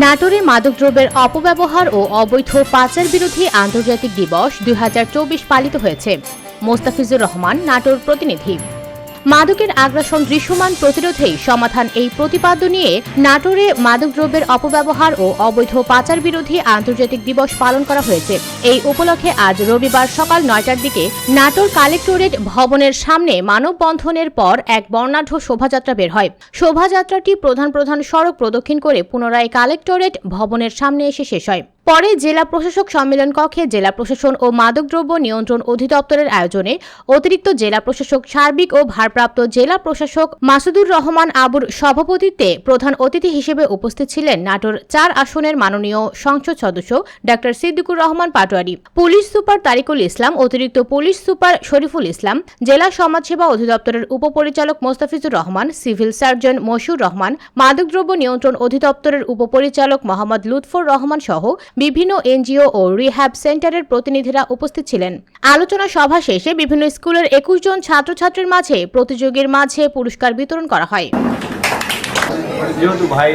নাটোরে মাদকদ্রব্যের অপব্যবহার ও অবৈধ পাচার বিরোধী আন্তর্জাতিক দিবস 2024 পালিত হয়েছে। মোস্তাফিজুর রহমান, নাটোর প্রতিনিধি। মাদকের আগ্রাসন দৃশ্যমান প্রতিরোধেই সমাধান এই প্রতিপাদ্য নিয়ে নাটোরে মাদকদ্রব্যের অপব্যবহার ও অবৈধ পাচার বিরোধী আন্তর্জাতিক দিবস পালন করা হয়েছে। এই উপলক্ষে আজ রবিবার সকাল 9টার দিকে নাটোর কালেক্টরেট ভবনের সামনে মানববন্ধনের পর এক বর্ণাঢ্য শোভাযাত্রা বের হয়। শোভাযাত্রাটি প্রধান সড়ক প্রদক্ষিণ করে পুনরায় কালেক্টরেট ভবনের সামনে এসে শেষ হয়। পরে জেলা প্রশাসক সম্মেলন কক্ষে জেলা প্রশাসন ও মাদকদ্রব্য নিয়ন্ত্রণ অধিদপ্তরের আয়োজনে অতিরিক্ত জেলা প্রশাসক সার্বিক ও ভারপ্রাপ্ত জেলা প্রশাসক মাসুদুর রহমান আবুর সভাপতিত্বে প্রধান অতিথি হিসেবে উপস্থিত ছিলেন নাটোর 4 আসনের মাননীয় সংসদ সদস্য doctor Siddiqur Rahman Patwari, police super Tariqul Islam, অতিরিক্ত পুলিশ সুপার শরীফুল ইসলাম, জেলা সমাজসেবা অধিদপ্তরের উপপরিচালক মোস্তাফিজুর রহমান, সিভিল সার্জন মশিউর রহমান, মাদকদ্রব্য নিয়ন্ত্রণ অধিদপ্তরের উপপরিচালক মোহাম্মদ লুৎফর রহমান সহ বিভিন্ন এনজিও ও রিহ্যাব সেন্টারের প্রতিনিধিরা উপস্থিত ছিলেন। আলোচনা সভা শেষে বিভিন্ন স্কুলের 21 জন ছাত্রছাত্রীর মাঝে প্রতিযোগীর মাঝে পুরস্কার বিতরণ করা হয়। ভাই